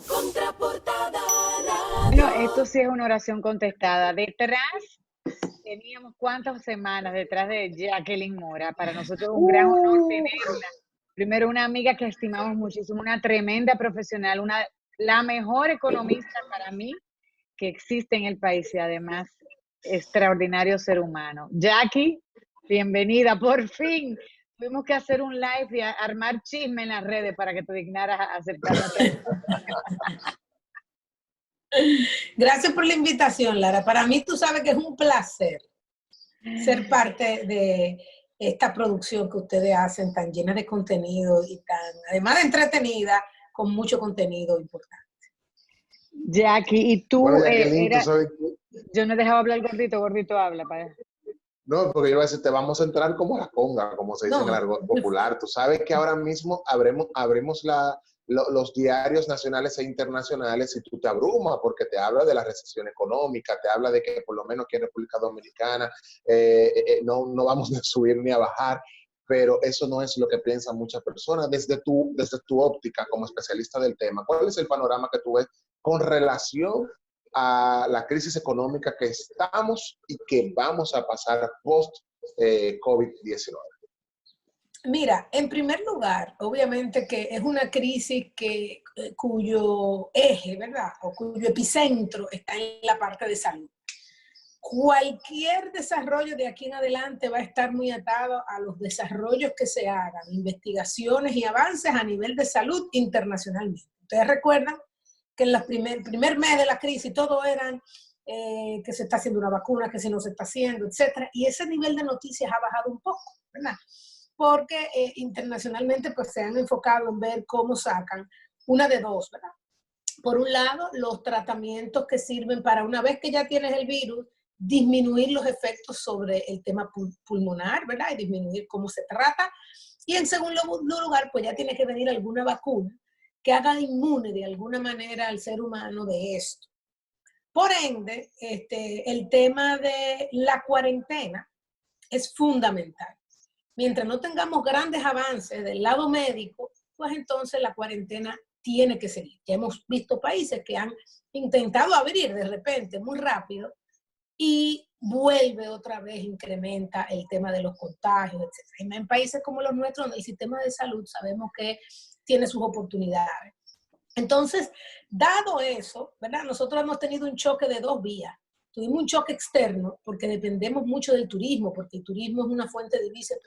Contraportada Bueno, Radio. esto sí es una oración contestada. Detrás teníamos cuántas semanas detrás de Jacqueline Mora. Para nosotros es un gran honor Uh, tenerla. Primero, una amiga que estimamos muchísimo, una tremenda profesional, la mejor economista para mí que existe en el país y además extraordinario ser humano. Jackie, bienvenida, por fin. Tuvimos que hacer un live y armar chisme en las redes para que te dignaras a aceptar nuestra invitación. Gracias por la invitación, Lara. Para mí, tú sabes que es un placer ser parte de esta producción que ustedes hacen tan llena de contenido y tan, además de entretenida, con mucho contenido importante. Jackie, y tú Bueno, Jacqueline, tú sabes que... yo no he dejado hablar gordito, gordito habla para. No, porque yo iba a decir, te vamos a entrar como la conga, como se dice en el argot popular. Tú sabes que ahora mismo abrimos los diarios nacionales e internacionales y tú te abrumas porque te habla de la recesión económica, te habla de que por lo menos aquí en República Dominicana no vamos a subir ni a bajar, pero eso no es lo que piensan muchas personas. Desde tu óptica como especialista del tema, ¿cuál es el panorama que tú ves con relación a la crisis económica que estamos y que vamos a pasar post-COVID-19? Mira, en primer lugar, obviamente que es una crisis cuyo eje, ¿verdad? O cuyo epicentro está en la parte de salud. Cualquier desarrollo de aquí en adelante va a estar muy atado a los desarrollos que se hagan, investigaciones y avances a nivel de salud internacionalmente. Ustedes recuerdan que en el primer mes de la crisis todo eran que se está haciendo una vacuna, que si no se está haciendo, etcétera. Y ese nivel de noticias ha bajado un poco, ¿verdad? Porque internacionalmente pues se han enfocado en ver cómo sacan una de dos, ¿verdad? Por un lado, los tratamientos que sirven para, una vez que ya tienes el virus, disminuir los efectos sobre el tema pulmonar, ¿verdad? Y disminuir cómo se trata. Y en segundo lugar, pues ya tiene que venir alguna vacuna que haga inmune de alguna manera al ser humano de esto. Por ende, el tema de la cuarentena es fundamental. Mientras no tengamos grandes avances del lado médico, pues entonces la cuarentena tiene que seguir. Ya hemos visto países que han intentado abrir de repente muy rápido y vuelve otra vez, incrementa el tema de los contagios, etc. En países como los nuestros, donde el sistema de salud sabemos que tiene sus oportunidades. Entonces, dado eso, ¿verdad? Nosotros hemos tenido un choque de dos vías. Tuvimos un choque externo porque dependemos mucho del turismo, porque el turismo es una fuente de divisas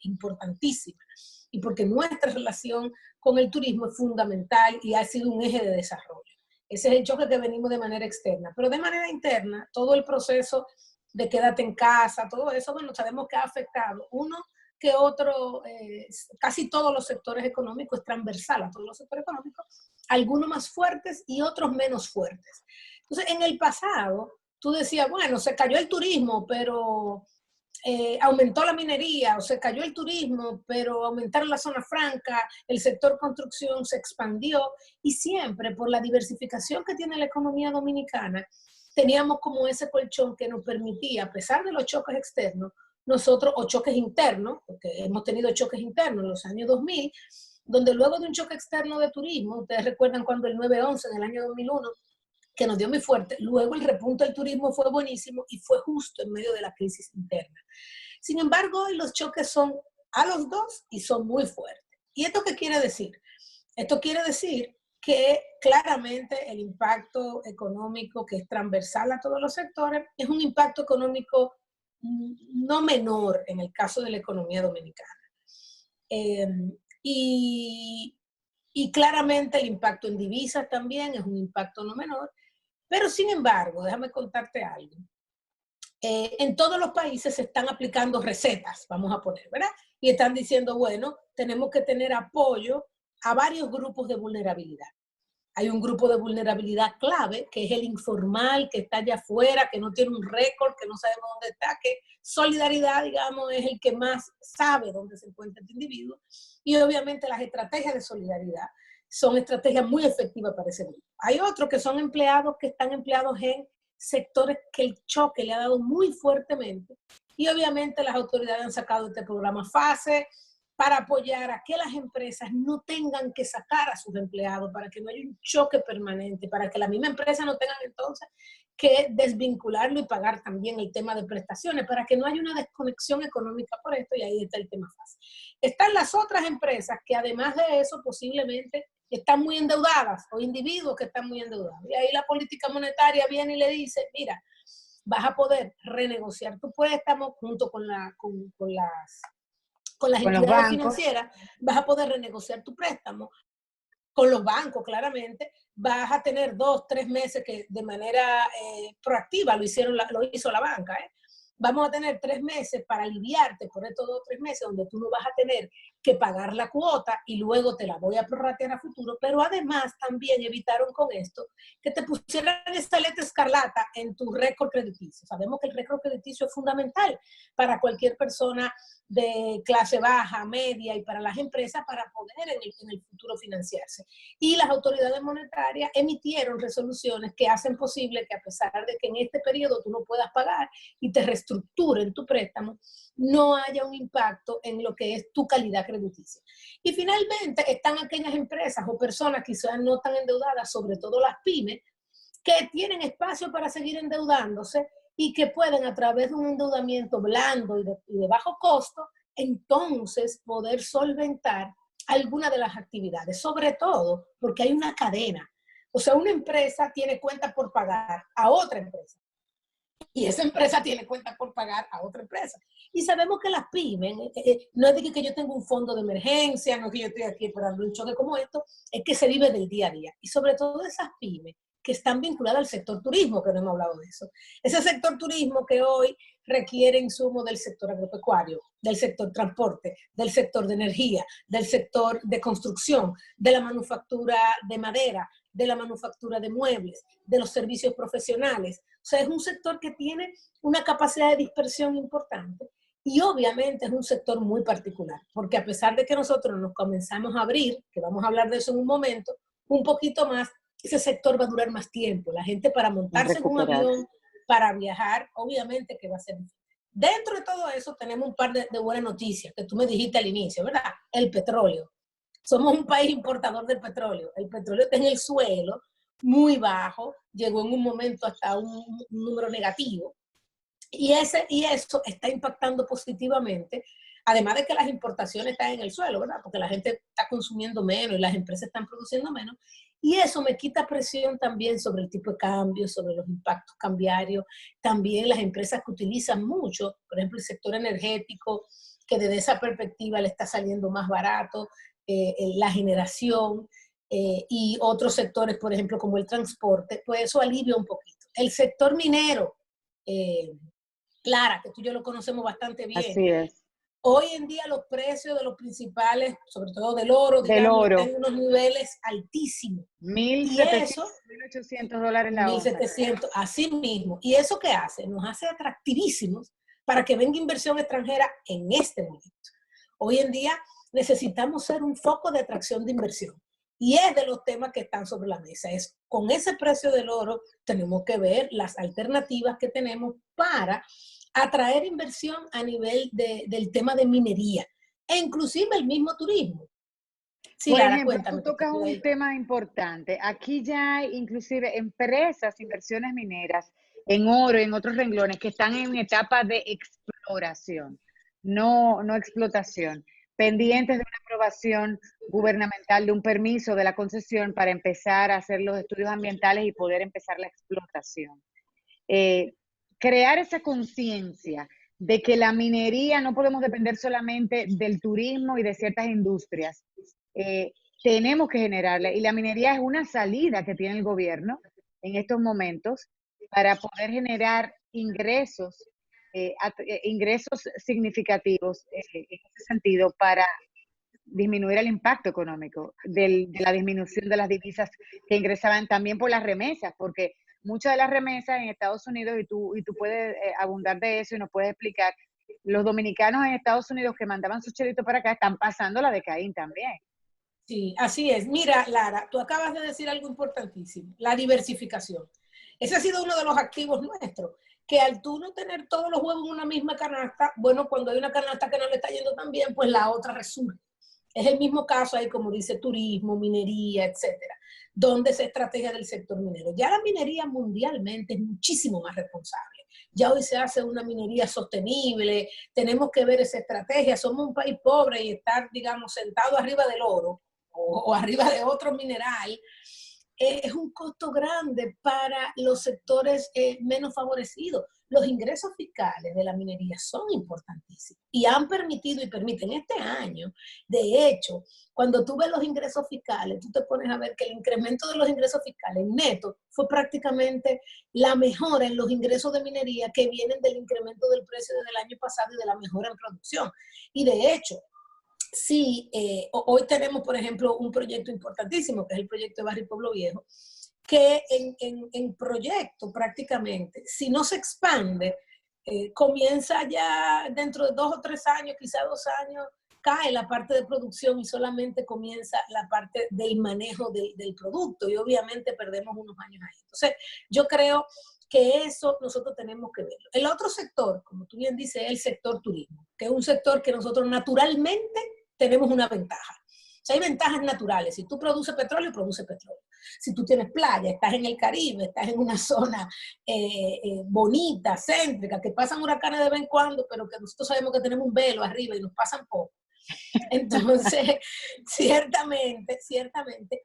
importantísima y porque nuestra relación con el turismo es fundamental y ha sido un eje de desarrollo. Ese es el choque que venimos de manera externa. Pero de manera interna, todo el proceso de quédate en casa, todo eso, bueno, sabemos que ha afectado uno que otro, casi todos los sectores económicos, es transversal a todos los sectores económicos, algunos más fuertes y otros menos fuertes. Entonces, en el pasado, tú decías, bueno, se cayó el turismo, pero aumentó la minería, o se cayó el turismo, pero aumentaron la zona franca, el sector construcción se expandió, y siempre por la diversificación que tiene la economía dominicana, teníamos como ese colchón que nos permitía, a pesar de los choques externos, nosotros, o choques internos, porque hemos tenido choques internos en los años 2000, donde luego de un choque externo de turismo, ustedes recuerdan cuando el 9/11 en el año 2001, que nos dio muy fuerte, luego el repunte del turismo fue buenísimo y fue justo en medio de la crisis interna. Sin embargo, hoy los choques son a los dos y son muy fuertes. ¿Y esto qué quiere decir? Esto quiere decir que claramente el impacto económico, que es transversal a todos los sectores, es un impacto económico no menor en el caso de la economía dominicana. Y claramente el impacto en divisas también es un impacto no menor, pero sin embargo, déjame contarte algo. En todos los países se están aplicando recetas, vamos a poner, ¿verdad? Y están diciendo, bueno, tenemos que tener apoyo a varios grupos de vulnerabilidad. Hay un grupo de vulnerabilidad clave, que es el informal, que está allá afuera, que no tiene un récord, que no sabemos dónde está, que solidaridad, digamos, es el que más sabe dónde se encuentra este individuo. Y obviamente las estrategias de solidaridad son estrategias muy efectivas para ese grupo. Hay otros que son empleados, que están empleados en sectores que el choque le ha dado muy fuertemente. Y obviamente las autoridades han sacado este programa FASE para apoyar a que las empresas no tengan que sacar a sus empleados, para que no haya un choque permanente, para que la misma empresa no tenga entonces que desvincularlo y pagar también el tema de prestaciones, para que no haya una desconexión económica por esto, y ahí está el tema fácil. Están las otras empresas que además de eso posiblemente están muy endeudadas, o individuos que están muy endeudados. Y ahí la política monetaria viene y le dice, mira, vas a poder renegociar tu préstamo junto con las entidades financieras, vas a poder renegociar tu préstamo con los bancos, claramente, vas a tener 2, 3 meses que de manera proactiva lo hizo la banca, Vamos a tener 3 meses para aliviarte por estos 2 o 3 meses donde tú no vas a tener que pagar la cuota y luego te la voy a prorratear a futuro, pero además también evitaron con esto que te pusieran esta letra escarlata en tu récord crediticio. Sabemos que el récord crediticio es fundamental para cualquier persona de clase baja, media y para las empresas para poder en el futuro financiarse. Y las autoridades monetarias emitieron resoluciones que hacen posible que a pesar de que en este periodo tú no puedas pagar y te reestructuren tu préstamo, no haya un impacto en lo que es tu calidad crediticia. Y finalmente están aquellas empresas o personas quizás no tan endeudadas, sobre todo las pymes, que tienen espacio para seguir endeudándose y que pueden a través de un endeudamiento blando y de bajo costo, entonces poder solventar alguna de las actividades, sobre todo porque hay una cadena. O sea, una empresa tiene cuenta por pagar a otra empresa. Y esa empresa tiene cuenta por pagar a otra empresa. Y sabemos que las pymes, no es de que yo tengo un fondo de emergencia, no es que yo estoy aquí esperando un choque como esto, es que se vive del día a día. Y sobre todo esas pymes que están vinculadas al sector turismo, que no hemos hablado de eso. Ese sector turismo que hoy requiere insumos del sector agropecuario, del sector transporte, del sector de energía, del sector de construcción, de la manufactura de madera, de la manufactura de muebles, de los servicios profesionales. O sea, es un sector que tiene una capacidad de dispersión importante y obviamente es un sector muy particular, porque a pesar de que nosotros nos comenzamos a abrir, que vamos a hablar de eso en un momento, un poquito más, ese sector va a durar más tiempo. La gente para montarse en un avión, para viajar, obviamente que va a ser difícil. Dentro de todo eso tenemos un par de buenas noticias que tú me dijiste al inicio, ¿verdad? El petróleo. Somos un país importador del petróleo. El petróleo está en el suelo, muy bajo, llegó en un momento hasta un número negativo. Y eso está impactando positivamente, además de que las importaciones están en el suelo, ¿verdad? Porque la gente está consumiendo menos y las empresas están produciendo menos. Y eso me quita presión también sobre el tipo de cambio, sobre los impactos cambiarios. También las empresas que utilizan mucho, por ejemplo, el sector energético, que desde esa perspectiva le está saliendo más barato, la generación y otros sectores, por ejemplo, como el transporte, pues eso alivia un poquito. El sector minero, Clara, que tú y yo lo conocemos bastante bien. Así es. Hoy en día los precios de los principales, sobre todo del oro, digamos, están en unos niveles altísimos. $1,800 la onza. 1.700, así mismo. ¿Y eso qué hace? Nos hace atractivísimos para que venga inversión extranjera en este momento. Hoy en día necesitamos ser un foco de atracción de inversión. Y es de los temas que están sobre la mesa. Es con ese precio del oro tenemos que ver las alternativas que tenemos para atraer inversión a nivel del tema de minería e inclusive el mismo turismo. Sí, por ejemplo, tú tocas un tema importante. Aquí ya hay inclusive empresas, inversiones mineras en oro y en otros renglones que están en etapa de exploración, no explotación, pendientes de una aprobación gubernamental, de un permiso de la concesión para empezar a hacer los estudios ambientales y poder empezar la explotación. Crear esa conciencia de que la minería no podemos depender solamente del turismo y de ciertas industrias. Tenemos que generarla y la minería es una salida que tiene el gobierno en estos momentos para poder generar ingresos, ingresos significativos en ese sentido para disminuir el impacto económico de la disminución de las divisas que ingresaban también por las remesas, porque muchas de las remesas en Estados Unidos, y tú puedes abundar de eso y nos puedes explicar, los dominicanos en Estados Unidos que mandaban sus chelitos para acá están pasando la de Caín también. Sí, así es. Mira, Lara, tú acabas de decir algo importantísimo, la diversificación. Ese ha sido uno de los activos nuestros, que al tú no tener todos los huevos en una misma canasta, bueno, cuando hay una canasta que no le está yendo tan bien, pues la otra resurge. Es el mismo caso ahí, como dice, turismo, minería, etcétera, donde esa estrategia del sector minero. Ya la minería mundialmente es muchísimo más responsable. Ya hoy se hace una minería sostenible, tenemos que ver esa estrategia. Somos un país pobre y estar, digamos, sentado arriba del oro o arriba de otro mineral es un costo grande para los sectores menos favorecidos. Los ingresos fiscales de la minería son importantísimos y han permitido y permiten este año. De hecho, cuando tú ves los ingresos fiscales, tú te pones a ver que el incremento de los ingresos fiscales netos fue prácticamente la mejora en los ingresos de minería que vienen del incremento del precio desde el año pasado y de la mejora en producción. Y de hecho, sí, hoy tenemos, por ejemplo, un proyecto importantísimo, que es el proyecto de Barrio Pueblo Viejo, que en proyecto prácticamente, si no se expande, comienza ya dentro de 2 o 3 años, quizá 2 años, cae la parte de producción y solamente comienza la parte del manejo del producto y obviamente perdemos unos años ahí. Entonces, yo creo que eso nosotros tenemos que verlo. El otro sector, como tú bien dices, es el sector turismo, que es un sector que nosotros naturalmente tenemos una ventaja. O sea, hay ventajas naturales. Si tú produces petróleo, produces petróleo. Si tú tienes playa, estás en el Caribe, estás en una zona bonita, céntrica, que pasan huracanes de vez en cuando, pero que nosotros sabemos que tenemos un velo arriba y nos pasan poco. Entonces, ciertamente,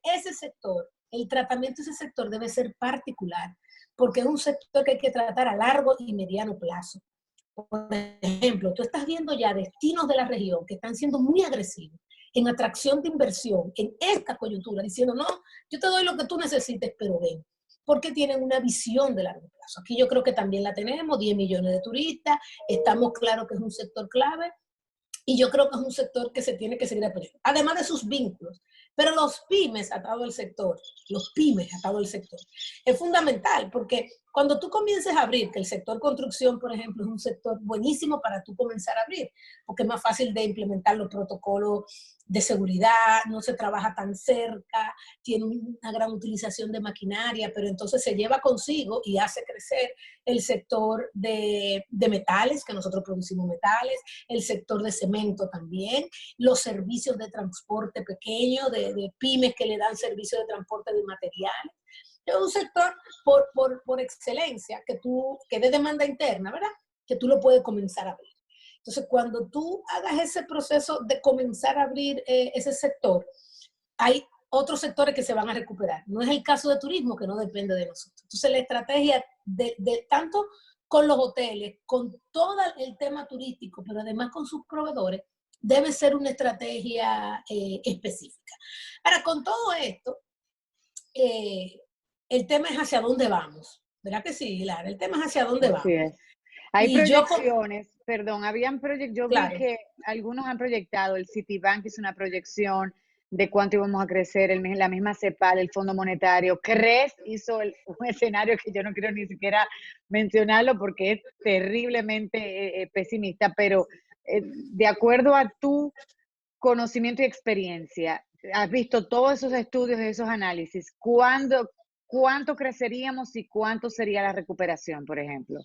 ese sector, el tratamiento de ese sector debe ser particular, porque es un sector que hay que tratar a largo y mediano plazo. Por ejemplo, tú estás viendo ya destinos de la región que están siendo muy agresivos en atracción de inversión en esta coyuntura, diciendo, no, yo te doy lo que tú necesites, pero ven, porque tienen una visión de largo plazo. Aquí yo creo que también la tenemos, 10 millones de turistas, estamos claros que es un sector clave, y yo creo que es un sector que se tiene que seguir apoyando, además de sus vínculos. Pero los pymes atados al sector, es fundamental, porque cuando tú comiences a abrir, que el sector construcción, por ejemplo, es un sector buenísimo para tú comenzar a abrir, porque es más fácil de implementar los protocolos de seguridad, no se trabaja tan cerca, tiene una gran utilización de maquinaria, pero entonces se lleva consigo y hace crecer el sector de metales, que nosotros producimos metales, el sector de cemento también, los servicios de transporte pequeño, de pymes que le dan servicio de transporte de materiales. Es un sector por excelencia que de demanda interna, ¿verdad? Que tú lo puedes comenzar a abrir. Entonces, cuando tú hagas ese proceso de comenzar a abrir ese sector, hay otros sectores que se van a recuperar. No es el caso de turismo, que no depende de nosotros. Entonces, la estrategia de tanto con los hoteles, con todo el tema turístico, pero además con sus proveedores, debe ser una estrategia específica. Ahora, con todo esto, el tema es hacia dónde vamos. ¿Verdad que sí, Lara? El tema es hacia dónde vamos. Así es. Hay Y proyecciones, habían yo claro. vi que algunos han proyectado, el Citibank hizo una proyección de cuánto íbamos a crecer, la misma CEPAL, el Fondo Monetario, CRES hizo un escenario que yo no quiero ni siquiera mencionarlo porque es terriblemente pesimista, pero de acuerdo a tu conocimiento y experiencia, has visto todos esos estudios y esos análisis, ¿cuánto creceríamos y cuánto sería la recuperación, por ejemplo?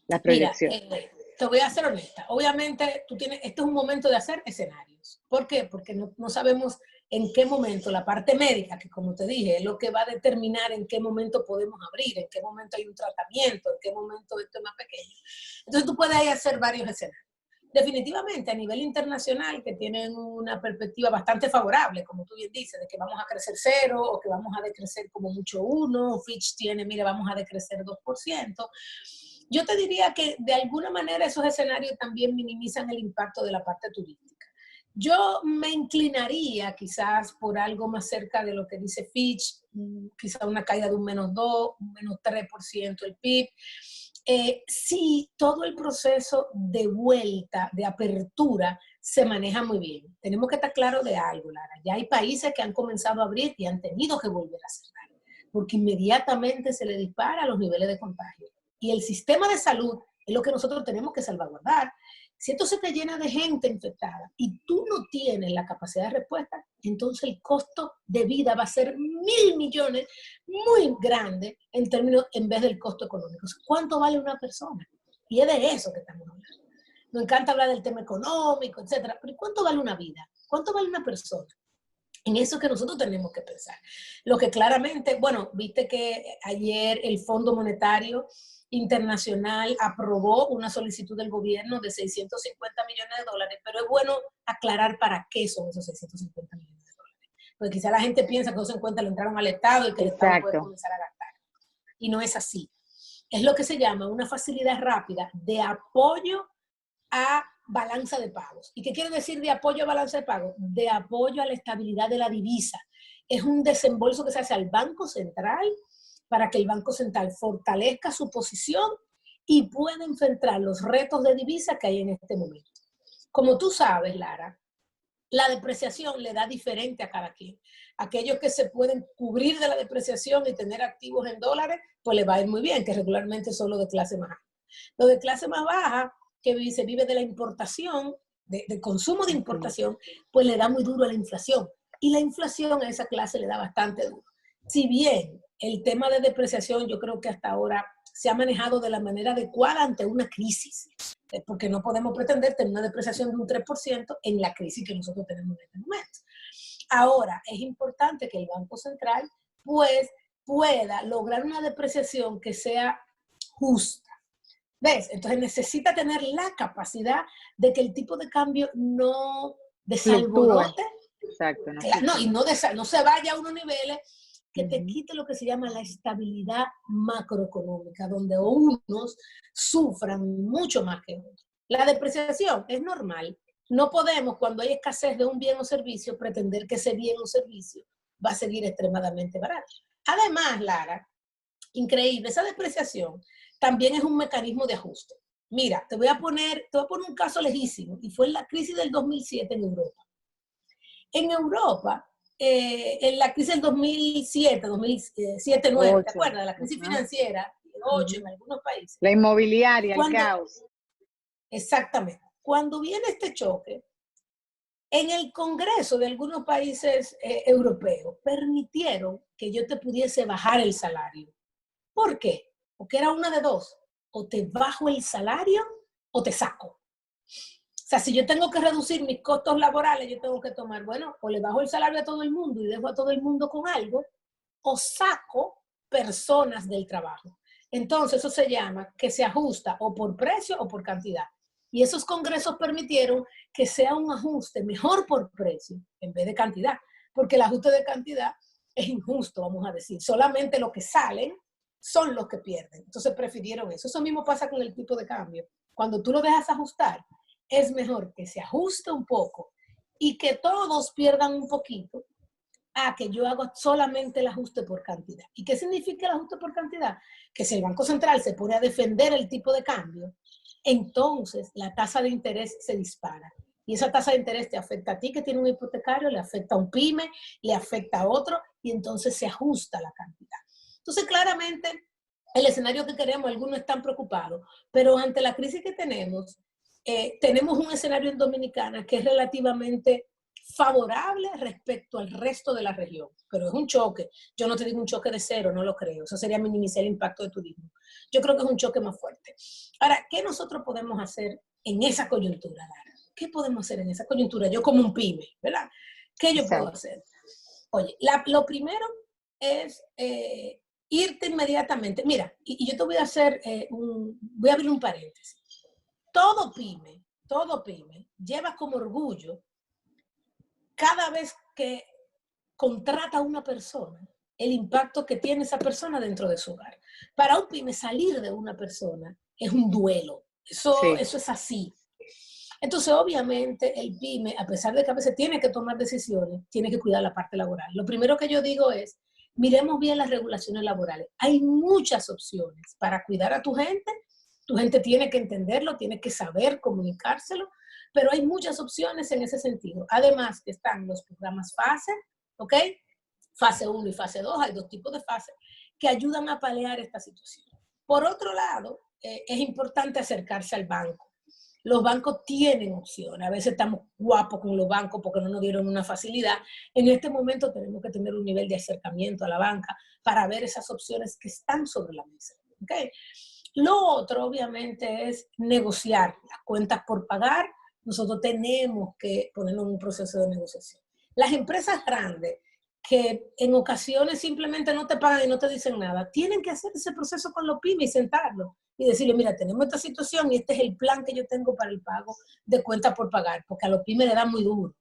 Las proyecciones. Mira, te voy a ser honesta. Obviamente, este es un momento de hacer escenarios. ¿Por qué? Porque no sabemos en qué momento la parte médica, que como te dije, es lo que va a determinar en qué momento podemos abrir, en qué momento hay un tratamiento, en qué momento esto es más pequeño. Entonces, tú puedes ahí hacer varios escenarios. Definitivamente, a nivel internacional, que tienen una perspectiva bastante favorable, como tú bien dices, de que vamos a crecer 0 o que vamos a decrecer como mucho 1, Fitch tiene, mire, vamos a decrecer 2%. Yo te diría que de alguna manera esos escenarios también minimizan el impacto de la parte turística. Yo me inclinaría quizás por algo más cerca de lo que dice Fitch, quizás una caída de un -2, un -3% el PIB. Sí, todo el proceso de vuelta, de apertura, se maneja muy bien. Tenemos que estar claros de algo, Lara. Ya hay países que han comenzado a abrir y han tenido que volver a cerrar, porque inmediatamente se le dispara los niveles de contagio. Y el sistema de salud es lo que nosotros tenemos que salvaguardar. Si esto se te llena de gente infectada y tú no tienes la capacidad de respuesta, entonces el costo de vida va a ser 1.000 millones muy grande en vez del costo económico. ¿Cuánto vale una persona? Y es de eso que estamos hablando. Nos encanta hablar del tema económico, etcétera, pero ¿cuánto vale una vida? ¿Cuánto vale una persona? En eso que nosotros tenemos que pensar. Lo que claramente, bueno, viste que ayer el Fondo Monetario Internacional aprobó una solicitud del gobierno de 650 millones de dólares, pero es bueno aclarar para qué son esos 650 millones de dólares. Porque quizá la gente piensa que esos 50 le entraron al Estado y que el Estado puede comenzar a gastar. Y no es así. Es lo que se llama una facilidad rápida de apoyo a balanza de pagos. ¿Y qué quiere decir de apoyo a balanza de pagos? De apoyo a la estabilidad de la divisa. Es un desembolso que se hace al Banco Central para que el Banco Central fortalezca su posición y pueda enfrentar los retos de divisa que hay en este momento. Como tú sabes, Lara, la depreciación le da diferente a cada quien. Aquellos que se pueden cubrir de la depreciación y tener activos en dólares, pues les va a ir muy bien, que regularmente son los de clase más alta. Los de clase más baja, que se vive de la importación, de consumo de importación, pues le da muy duro a la inflación. Y la inflación a esa clase le da bastante duro. Si bien el tema de depreciación yo creo que hasta ahora se ha manejado de la manera adecuada ante una crisis, porque no podemos pretender tener una depreciación de un 3% en la crisis que nosotros tenemos en este momento. Ahora, es importante que el Banco Central pues pueda lograr una depreciación que sea justa. ¿Ves? Entonces necesita tener la capacidad de que el tipo de cambio no desalborote. Exacto. No se vaya a unos niveles que te quite lo que se llama la estabilidad macroeconómica, donde unos sufran mucho más que otros. La depreciación es normal. No podemos, cuando hay escasez de un bien o servicio, pretender que ese bien o servicio va a seguir extremadamente barato. Además, Lara, increíble, esa depreciación también es un mecanismo de ajuste. Mira, te voy a poner un caso lejísimo, y fue en la crisis del 2007 en Europa. En Europa, en la crisis del 2007-2009, ¿te acuerdas? La crisis financiera, 8 en algunos países. La inmobiliaria, el caos. Exactamente. Cuando viene este choque, en el Congreso de algunos países europeos permitieron que yo te pudiese bajar el salario. ¿Por qué? Porque era una de dos. O te bajo el salario o te saco. O sea, si yo tengo que reducir mis costos laborales, yo tengo que tomar, bueno, o le bajo el salario a todo el mundo y dejo a todo el mundo con algo, o saco personas del trabajo. Entonces, eso se llama que se ajusta o por precio o por cantidad. Y esos congresos permitieron que sea un ajuste mejor por precio en vez de cantidad, porque el ajuste de cantidad es injusto, vamos a decir. Solamente los que salen son los que pierden. Entonces prefirieron eso. Eso mismo pasa con el tipo de cambio. Cuando tú lo dejas ajustar, es mejor que se ajuste un poco y que todos pierdan un poquito a que yo haga solamente el ajuste por cantidad. ¿Y qué significa el ajuste por cantidad? Que si el Banco Central se pone a defender el tipo de cambio, entonces la tasa de interés se dispara. Y esa tasa de interés te afecta a ti que tiene un hipotecario, le afecta a un pyme, le afecta a otro, y entonces se ajusta la cantidad. Entonces, claramente, el escenario que queremos, algunos están preocupados, pero ante la crisis que tenemos un escenario en Dominicana que es relativamente favorable respecto al resto de la región, pero es un choque. Yo no te digo un choque de cero, no lo creo. Eso sería minimizar el impacto de turismo. Yo creo que es un choque más fuerte. Ahora, ¿qué nosotros podemos hacer en esa coyuntura, Lara? ¿Qué podemos hacer en esa coyuntura? Yo como un pyme, ¿verdad? ¿Qué yo puedo hacer? Oye, lo primero es irte inmediatamente. Mira, y yo te voy a hacer voy a abrir un paréntesis. Todo pyme lleva como orgullo cada vez que contrata a una persona, el impacto que tiene esa persona dentro de su hogar. Para un pyme salir de una persona es un duelo. Eso es así. Entonces, obviamente, el pyme, a pesar de que a veces tiene que tomar decisiones, tiene que cuidar la parte laboral. Lo primero que yo digo es, miremos bien las regulaciones laborales. Hay muchas opciones para cuidar a tu gente. Tu gente tiene que entenderlo, tiene que saber comunicárselo, pero hay muchas opciones en ese sentido. Además, que están los programas FASE, ¿ok? Fase 1 y fase 2, hay 2 tipos de fases que ayudan a paliar esta situación. Por otro lado, es importante acercarse al banco. Los bancos tienen opciones. A veces estamos guapos con los bancos porque no nos dieron una facilidad. En este momento tenemos que tener un nivel de acercamiento a la banca para ver esas opciones que están sobre la mesa. ¿Okay? Lo otro, obviamente, es negociar las cuentas por pagar. Nosotros tenemos que ponernos en un proceso de negociación. Las empresas grandes que en ocasiones simplemente no te pagan y no te dicen nada, tienen que hacer ese proceso con los pymes y sentarlos y decirle, mira, tenemos esta situación y este es el plan que yo tengo para el pago de cuenta por pagar, porque a los pymes le da muy duro.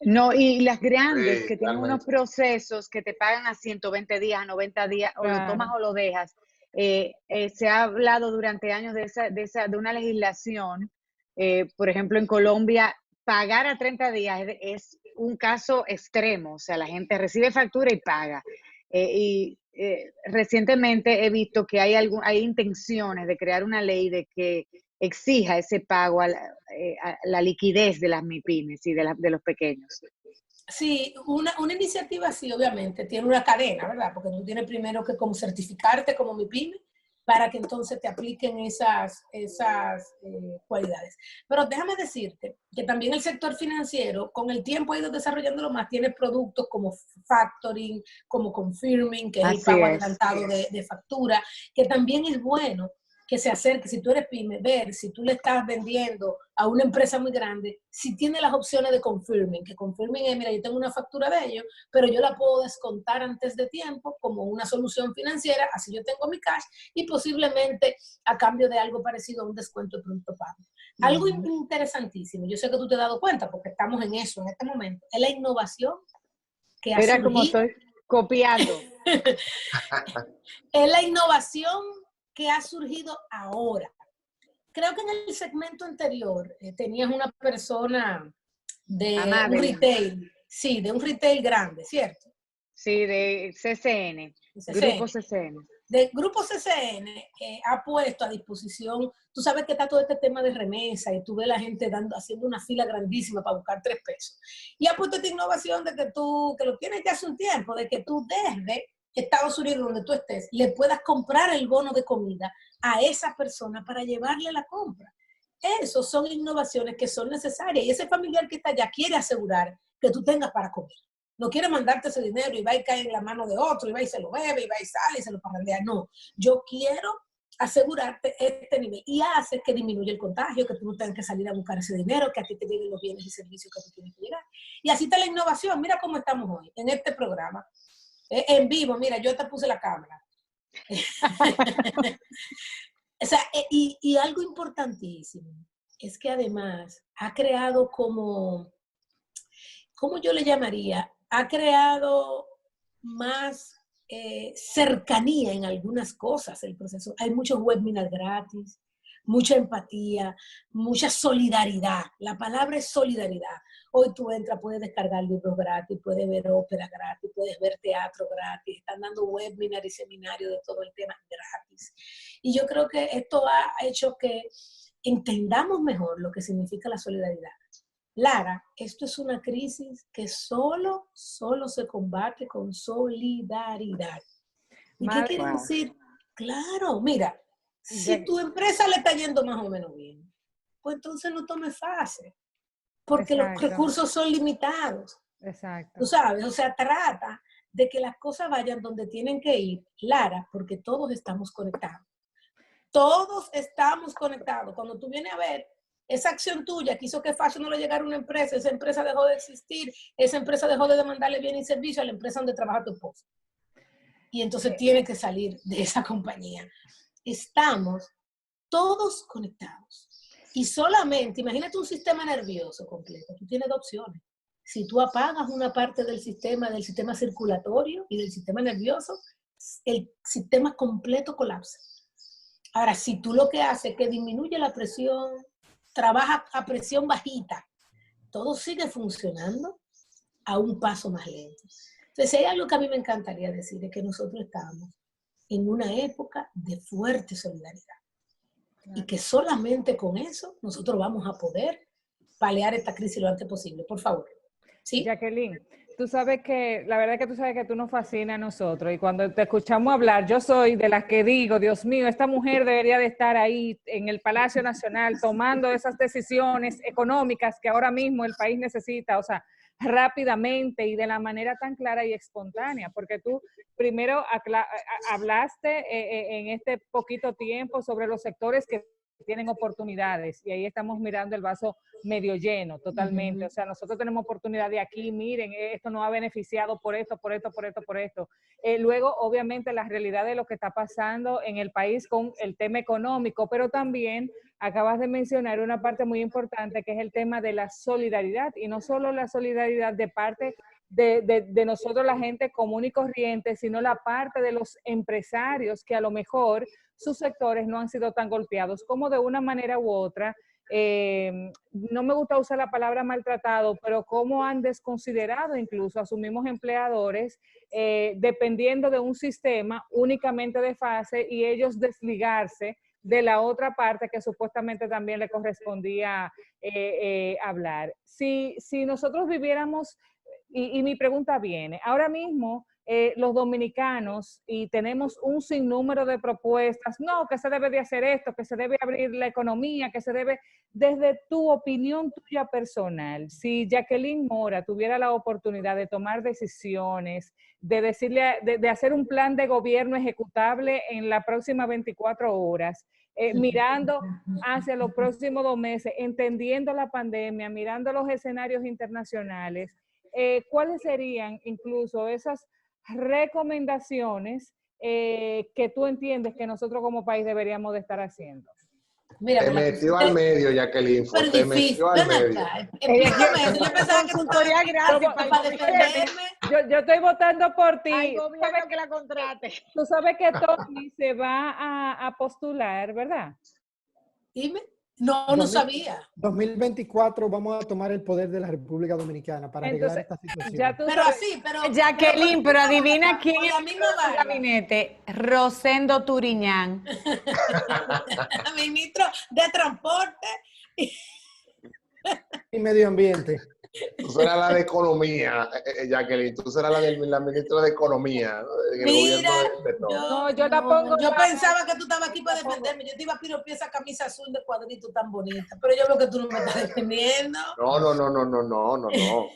No, y las grandes Sí, que tienen unos procesos que te pagan a 120 días, a 90 días, o lo tomas o lo dejas. Se ha hablado durante años de una legislación, por ejemplo, en Colombia, pagar a 30 días es un caso extremo, o sea, la gente recibe factura y paga. Recientemente he visto que hay intenciones de crear una ley de que exija ese pago a la liquidez de las MIPYMES y de los pequeños. Sí, una iniciativa así, obviamente, tiene una cadena, ¿verdad? Porque tú tienes primero que como certificarte como MIPYME para que entonces te apliquen esas cualidades. Pero déjame decirte que también el sector financiero, con el tiempo ha ido desarrollándolo más, tiene productos como factoring, como confirming, que es el pago adelantado de factura, que también es bueno que se acerque, si tú eres pyme, ver si tú le estás vendiendo a una empresa muy grande, si tiene las opciones de confirming, que confirming es, mira, yo tengo una factura de ellos, pero yo la puedo descontar antes de tiempo como una solución financiera, así yo tengo mi cash y posiblemente a cambio de algo parecido a un descuento de pronto pago. Algo interesantísimo, yo sé que tú te has dado cuenta porque estamos en eso en este momento, es la innovación que ha surgido. Mira cómo estoy copiando. Es la innovación que ha surgido ahora. Creo que en el segmento anterior tenías una persona de un retail, sí, de un retail grande, ¿cierto? Sí, de CCN, Grupo CCN. De Grupo CCN ha puesto a disposición, tú sabes que está todo este tema de remesa y tú ves la gente haciendo una fila grandísima para buscar 3 pesos. Y ha puesto esta innovación de que lo tienes ya hace un tiempo, de que tú desde Estados Unidos, donde tú estés, le puedas comprar el bono de comida a esa persona para llevarle la compra. Esas son innovaciones que son necesarias y ese familiar que está allá quiere asegurar que tú tengas para comer. No quiere mandarte ese dinero y va y cae en la mano de otro, y va y se lo bebe, y va y sale y se lo parrandea. No, yo quiero asegurarte este nivel y hace que disminuya el contagio, que tú no tengas que salir a buscar ese dinero, que a ti te lleguen los bienes y servicios que tú tienes que llegar. Y así está la innovación. Mira cómo estamos hoy en este programa. En vivo, mira, yo te puse la cámara. O sea, y algo importantísimo es que además ha creado ¿cómo yo le llamaría? Ha creado más cercanía en algunas cosas el proceso. Hay muchos webinars gratis, mucha empatía, mucha solidaridad. La palabra es solidaridad. Hoy tú entras, puedes descargar libros gratis, puedes ver ópera gratis, puedes ver teatro gratis, están dando webinars y seminarios de todo el tema gratis. Y yo creo que esto ha hecho que entendamos mejor lo que significa la solidaridad. Lara, esto es una crisis que solo se combate con solidaridad. ¿Y qué quiere decir? Claro, mira, si tu empresa le está yendo más o menos bien, pues entonces no tomes fase, porque los recursos son limitados. Exacto. Tú sabes, o sea, trata de que las cosas vayan donde tienen que ir, Lara, porque todos estamos conectados. Todos estamos conectados. Cuando tú vienes a ver, esa acción tuya que hizo que Fashion no le llegara a una empresa, esa empresa dejó de existir, esa empresa dejó de demandarle bien y servicio a la empresa donde trabaja tu esposa. Y entonces tiene que salir de esa compañía. Estamos todos conectados. Y solamente, imagínate un sistema nervioso completo. Tú tienes 2 opciones. Si tú apagas una parte del sistema circulatorio y del sistema nervioso, el sistema completo colapsa. Ahora, si tú lo que haces es que disminuye la presión, trabaja a presión bajita, todo sigue funcionando a un paso más lento. Entonces, hay algo que a mí me encantaría decir, es que nosotros estamos en una época de fuerte solidaridad. Claro. Y que solamente con eso nosotros vamos a poder paliar esta crisis lo antes posible. Por favor. ¿Sí? Jacqueline, tú sabes que, la verdad es que tú sabes que tú nos fascinas a nosotros y cuando te escuchamos hablar, yo soy de las que digo, Dios mío, esta mujer debería de estar ahí en el Palacio Nacional tomando esas decisiones económicas que ahora mismo el país necesita, o sea, rápidamente y de la manera tan clara y espontánea, porque tú primero hablaste en este poquito tiempo sobre los sectores que tienen oportunidades y ahí estamos mirando el vaso medio lleno totalmente, o sea, nosotros tenemos oportunidad de aquí, miren, esto nos ha beneficiado por esto, por esto, por esto, por esto. Luego, obviamente, la realidad de lo que está pasando en el país con el tema económico, pero también acabas de mencionar una parte muy importante que es el tema de la solidaridad, y no solo la solidaridad de parte de nosotros, la gente común y corriente, sino la parte de los empresarios que a lo mejor sus sectores no han sido tan golpeados, como de una manera u otra, no me gusta usar la palabra maltratado, pero cómo han desconsiderado incluso a sus mismos empleadores, dependiendo de un sistema únicamente de fase y ellos desligarse de la otra parte que supuestamente también le correspondía hablar. Si nosotros viviéramos, y mi pregunta viene, ahora mismo los dominicanos, y tenemos un sinnúmero de propuestas, no, que se debe de hacer esto, que se debe abrir la economía, que se debe, desde tu opinión tuya personal, si Jacqueline Mora tuviera la oportunidad de tomar decisiones, de decirle, de hacer un plan de gobierno ejecutable en las próximas 24 horas, mirando hacia los próximos 2 meses, entendiendo la pandemia, mirando los escenarios internacionales, ¿cuáles serían incluso esas recomendaciones que tú entiendes que nosotros como país deberíamos de estar haciendo? Mira, te metió al medio, Jacqueline. Te metió al medio. Yo pensaba que tú estabas gratis para defenderme. Yo estoy votando por ti. Hay gobierno que la contrate. Tú sabes que Tommy se va a postular, ¿verdad? Dime. No sabía. 2024 vamos a tomar el poder de la República Dominicana para arreglar esta situación. Pero Jacqueline, pero adivina quién es el gabinete. Rosendo Turiñán. Ministro de Transporte y Medio Ambiente. Tú serás la de Economía, Jacqueline. Tú serás la ministra de Economía. Mira, yo la pensaba que tú estabas aquí para defenderme. Yo te iba a piropiar esa camisa azul de cuadrito tan bonita, pero yo veo que tú no me estás defendiendo. No.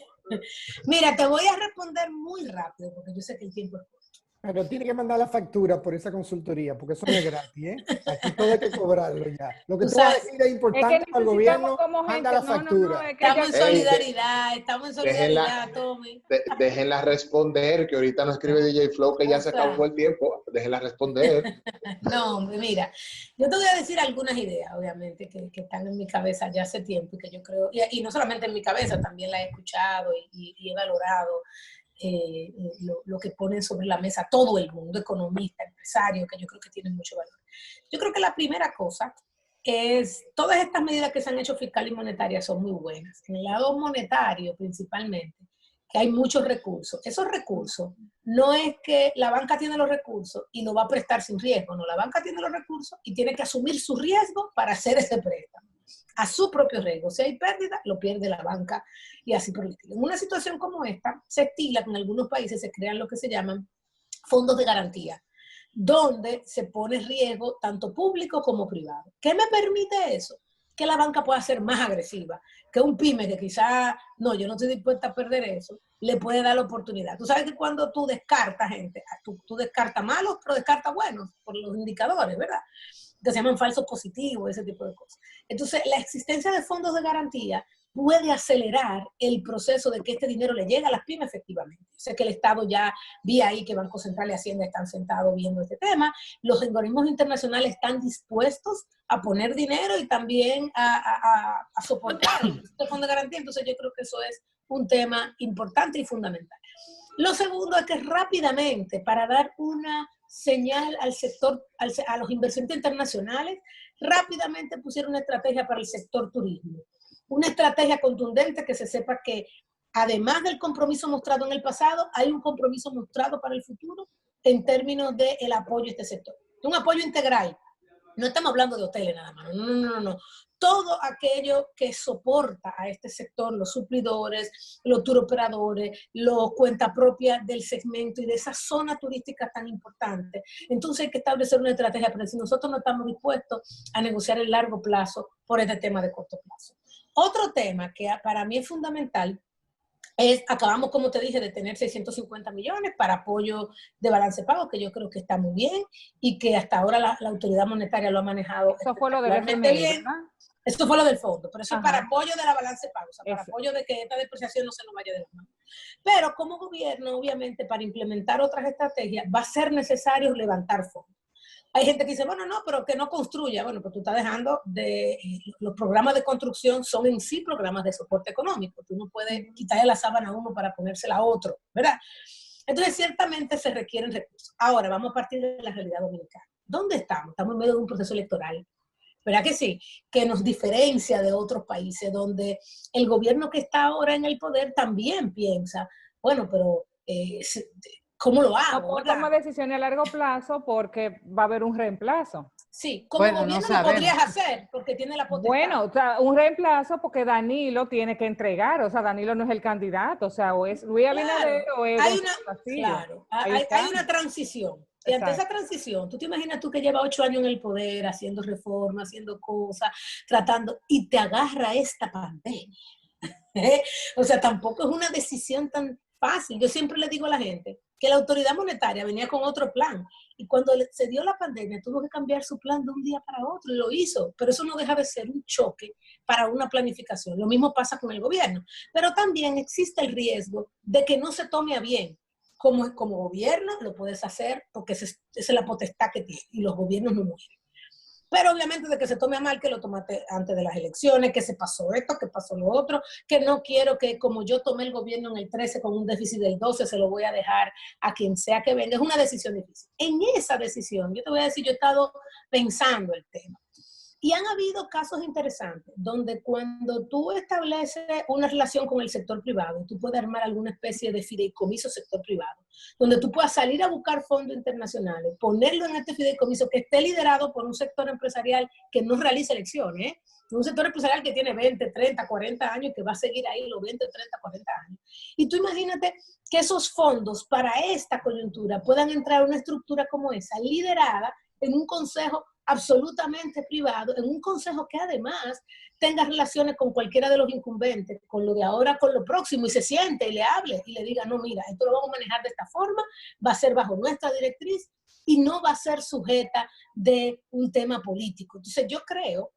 Mira, te voy a responder muy rápido porque yo sé que el tiempo es corto. Pero tiene que mandar la factura por esa consultoría, porque eso no es gratis, ¿eh? Aquí todo hay que cobrarlo ya. Lo que tú vas a decir es importante para el gobierno, manda la factura. Estamos en solidaridad, Tommy. Déjenla responder, que ahorita no escribe DJ Flow que ya se acabó el tiempo. Déjenla responder. No, mira, yo te voy a decir algunas ideas, obviamente, que están en mi cabeza ya hace tiempo y que yo creo, y no solamente en mi cabeza, también la he escuchado y he valorado. Lo que ponen sobre la mesa todo el mundo, economista, empresario, que yo creo que tienen mucho valor. Yo creo que la primera cosa es, todas estas medidas que se han hecho fiscal y monetarias son muy buenas. En el lado monetario, principalmente, que hay muchos recursos. Esos recursos no es que la banca tiene los recursos y lo va a prestar sin riesgo, no, la banca tiene los recursos y tiene que asumir su riesgo para hacer ese préstamo. A su propio riesgo. Si hay pérdida, lo pierde la banca y así por el estilo. En una situación como esta, se estila que en algunos países se crean lo que se llaman fondos de garantía, donde se pone riesgo tanto público como privado. ¿Qué me permite eso? Que la banca pueda ser más agresiva, que un pyme que quizá, no, yo no estoy dispuesta a perder eso, le puede dar la oportunidad. Tú sabes que cuando tú descartas gente, tú descartas malos, pero descartas buenos por los indicadores, ¿verdad? Que se llaman falsos positivos, ese tipo de cosas. Entonces, la existencia de fondos de garantía puede acelerar el proceso de que este dinero le llegue a las pymes efectivamente. O sea que el Estado ya vi ahí que Banco Central y Hacienda están sentados viendo este tema. Los organismos internacionales están dispuestos a poner dinero y también a soportar el fondo de garantía. Entonces, yo creo que eso es un tema importante y fundamental. Lo segundo es que rápidamente, para dar una señal al sector, a los inversionistas internacionales, rápidamente pusieron una estrategia para el sector turismo. Una estrategia contundente que se sepa que, además del compromiso mostrado en el pasado, hay un compromiso mostrado para el futuro en términos del apoyo a este sector. Un apoyo integral, No estamos hablando de hoteles nada más, no. Todo aquello que soporta a este sector, los suplidores, los turoperadores, los cuenta propia del segmento y de esa zona turística tan importante. Entonces hay que establecer una estrategia, pero si nosotros no estamos dispuestos a negociar el largo plazo por este tema de corto plazo. Otro tema que para mí es fundamental acabamos, como te dije, de tener 650 millones para apoyo de balance pago, que yo creo que está muy bien y que hasta ahora la autoridad monetaria lo ha manejado espectacularmente bien. ¿Verdad? Esto fue lo del fondo, pero eso es para apoyo de la balance pago, o sea, para apoyo de que esta depreciación no se nos vaya de las manos. Pero como gobierno, obviamente, para implementar otras estrategias, va a ser necesario levantar fondos. Hay gente que dice, bueno, no, pero que no construya. Bueno, pues tú estás dejando los programas de construcción son en sí programas de soporte económico. Tú no puedes quitarle la sábana a uno para ponérsela a otro, ¿verdad? Entonces, ciertamente se requieren recursos. Ahora, vamos a partir de la realidad dominicana. ¿Dónde estamos? Estamos en medio de un proceso electoral. ¿Verdad que sí? Que nos diferencia de otros países donde el gobierno que está ahora en el poder también piensa, bueno, pero ¿cómo lo hago? No toma decisiones a largo plazo porque va a haber un reemplazo. Sí, como gobierno lo podrías hacer porque tiene la potestad. Bueno, o sea, un reemplazo porque Danilo tiene que entregar, o sea, Danilo no es el candidato, o sea, o es Luis Abinader o es hay una transición. Y ante esa transición, tú te imaginas tú que lleva 8 años en el poder, haciendo reformas, haciendo cosas, tratando, y te agarra esta pandemia. O sea, tampoco es una decisión tan fácil. Yo siempre le digo a la gente que la autoridad monetaria venía con otro plan. Y cuando se dio la pandemia, tuvo que cambiar su plan de un día para otro, y lo hizo. Pero eso no deja de ser un choque para una planificación. Lo mismo pasa con el gobierno. Pero también existe el riesgo de que no se tome a bien. Como gobierno lo puedes hacer porque esa es la potestad que tiene y los gobiernos no mueren. Pero obviamente de que se tome a mal, que lo tomaste antes de las elecciones, que se pasó esto, que pasó lo otro, que no quiero que como yo tomé el gobierno en el 13 con un déficit del 12, se lo voy a dejar a quien sea que venga. Es una decisión difícil. En esa decisión, yo te voy a decir, yo he estado pensando el tema. Y han habido casos interesantes donde cuando tú estableces una relación con el sector privado, tú puedes armar alguna especie de fideicomiso sector privado, donde tú puedas salir a buscar fondos internacionales, ponerlo en este fideicomiso que esté liderado por un sector empresarial que no realice elecciones, un sector empresarial que tiene 20, 30, 40 años, que va a seguir ahí los 20, 30, 40 años. Y tú imagínate que esos fondos para esta coyuntura puedan entrar a una estructura como esa, liderada en un consejo absolutamente privado, en un consejo que además tenga relaciones con cualquiera de los incumbentes, con lo de ahora, con lo próximo, y se siente y le hable y le diga, no, mira, esto lo vamos a manejar de esta forma, va a ser bajo nuestra directriz y no va a ser sujeta de un tema político. Entonces yo creo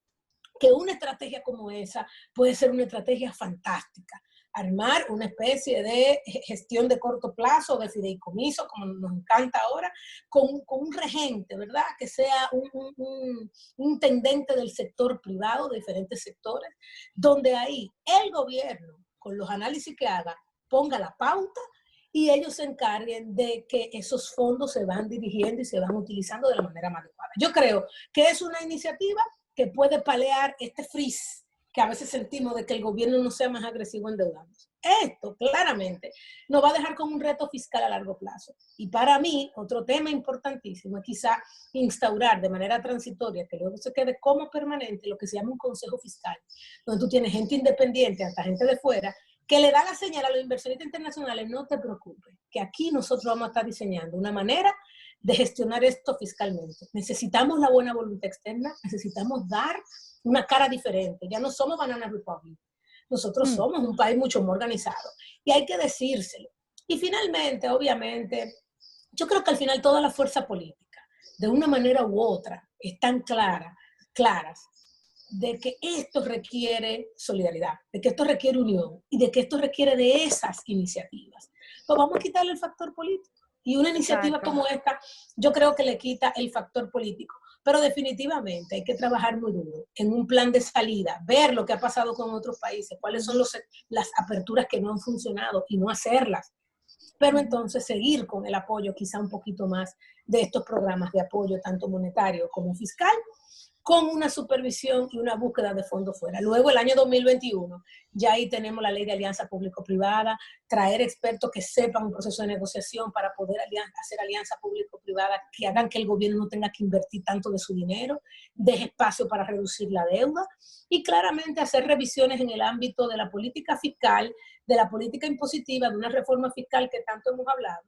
que una estrategia como esa puede ser una estrategia fantástica. Armar una especie de gestión de corto plazo, de fideicomiso, como nos encanta ahora, con un regente, ¿verdad? Que sea un intendente del sector privado, de diferentes sectores, donde ahí el gobierno, con los análisis que haga, ponga la pauta y ellos se encarguen de que esos fondos se van dirigiendo y se van utilizando de la manera más adecuada. Yo creo que es una iniciativa que puede paliar este freeze que a veces sentimos de que el gobierno no sea más agresivo endeudándose. Esto, claramente, nos va a dejar con un reto fiscal a largo plazo. Y para mí, otro tema importantísimo es quizá instaurar de manera transitoria, que luego se quede como permanente, lo que se llama un consejo fiscal, donde tú tienes gente independiente, hasta gente de fuera, que le da la señal a los inversionistas internacionales, no te preocupes, que aquí nosotros vamos a estar diseñando una manera de gestionar esto fiscalmente. Necesitamos la buena voluntad externa, necesitamos dar una cara diferente. Ya no somos Banana Republic. Nosotros somos un país mucho más organizado. Y hay que decírselo. Y finalmente, obviamente, yo creo que al final toda la fuerza política, de una manera u otra, están claras de que esto requiere solidaridad, de que esto requiere unión y de que esto requiere de esas iniciativas. Pues vamos a quitarle el factor político. Y una iniciativa como esta, yo creo que le quita el factor político. Pero definitivamente hay que trabajar muy duro en un plan de salida, ver lo que ha pasado con otros países, cuáles son las aperturas que no han funcionado y no hacerlas. Pero entonces seguir con el apoyo quizá un poquito más de estos programas de apoyo, tanto monetario como fiscal, con una supervisión y una búsqueda de fondos fuera. Luego, el año 2021, ya ahí tenemos la ley de alianza público-privada, traer expertos que sepan un proceso de negociación para poder hacer alianza público-privada que hagan que el gobierno no tenga que invertir tanto de su dinero, deje espacio para reducir la deuda y claramente hacer revisiones en el ámbito de la política fiscal, de la política impositiva, de una reforma fiscal que tanto hemos hablado.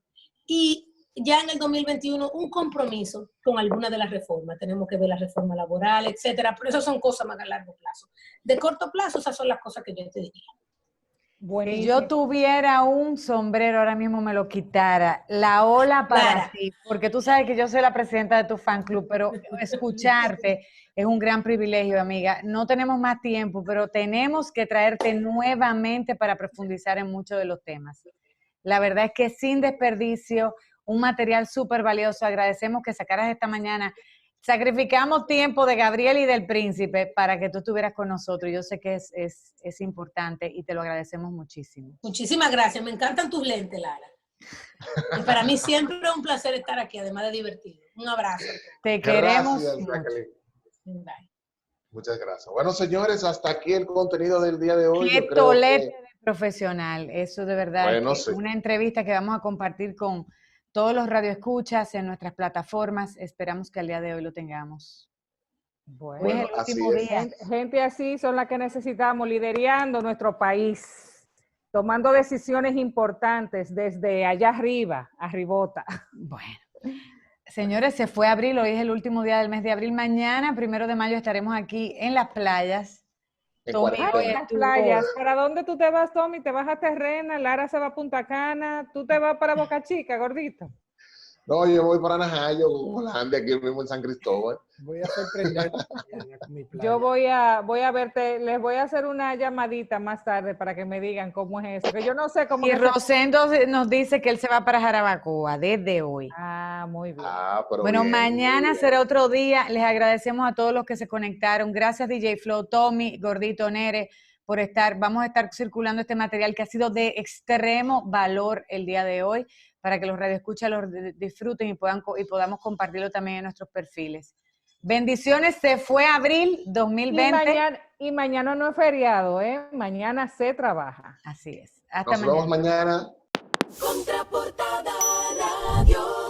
Y ya en el 2021 un compromiso con alguna de las reformas. Tenemos que ver la reforma laboral, etcétera, pero esas son cosas más a largo plazo. De corto plazo, esas son las cosas que yo te diría. Bueno, si yo tuviera un sombrero, ahora mismo me lo quitara. La ola para ti, porque tú sabes que yo soy la presidenta de tu fan club, pero escucharte es un gran privilegio, amiga. No tenemos más tiempo, pero tenemos que traerte nuevamente para profundizar en muchos de los temas. La verdad es que sin desperdicio, un material súper valioso. Agradecemos que sacaras esta mañana. Sacrificamos tiempo de Gabriel y del Príncipe para que tú estuvieras con nosotros. Yo sé que es importante y te lo agradecemos muchísimo. Muchísimas gracias. Me encantan tus lentes, Lara. Y para mí siempre es un placer estar aquí, además de divertido. Un abrazo. Te queremos. Bye. Muchas gracias. Bueno, señores, hasta aquí el contenido del día de hoy. Qué tolete de profesional. Eso de verdad bueno, es una entrevista que vamos a compartir con todos los radioescuchas en nuestras plataformas. Esperamos que al día de hoy lo tengamos. Bueno, es el último día. Gente así son las que necesitamos, liderando nuestro país, tomando decisiones importantes desde allá arriba, arribota. Bueno, señores, se fue abril, hoy es el último día del mes de abril. Mañana, 1 de mayo, estaremos aquí en las playas. Tommy, en las playas. ¿Para dónde tú te vas, Tommy? ¿Te vas a Terrena? Lara se va a Punta Cana. ¿Tú te vas para Boca Chica, gordito? No, yo voy para Najayo, Holanda, aquí mismo en San Cristóbal. Voy a sorprender con mi playa. Yo voy a verte, les voy a hacer una llamadita más tarde para que me digan cómo es eso, que yo no sé cómo. Y Rosendo nos dice que él se va para Jarabacoa desde hoy. Ah, muy bien. Bueno, bien, mañana será otro día. Les agradecemos a todos los que se conectaron. Gracias DJ Flow, Tommy, Gordito, Nere, por estar. Vamos a estar circulando este material que ha sido de extremo valor el día de hoy, para que los radioescuchas lo disfruten y podamos compartirlo también en nuestros perfiles. Bendiciones, se fue abril 2020. Y mañana no es feriado, ¿eh? Mañana se trabaja. Así es. Hasta mañana. Nos vemos mañana. Contraportada Radio.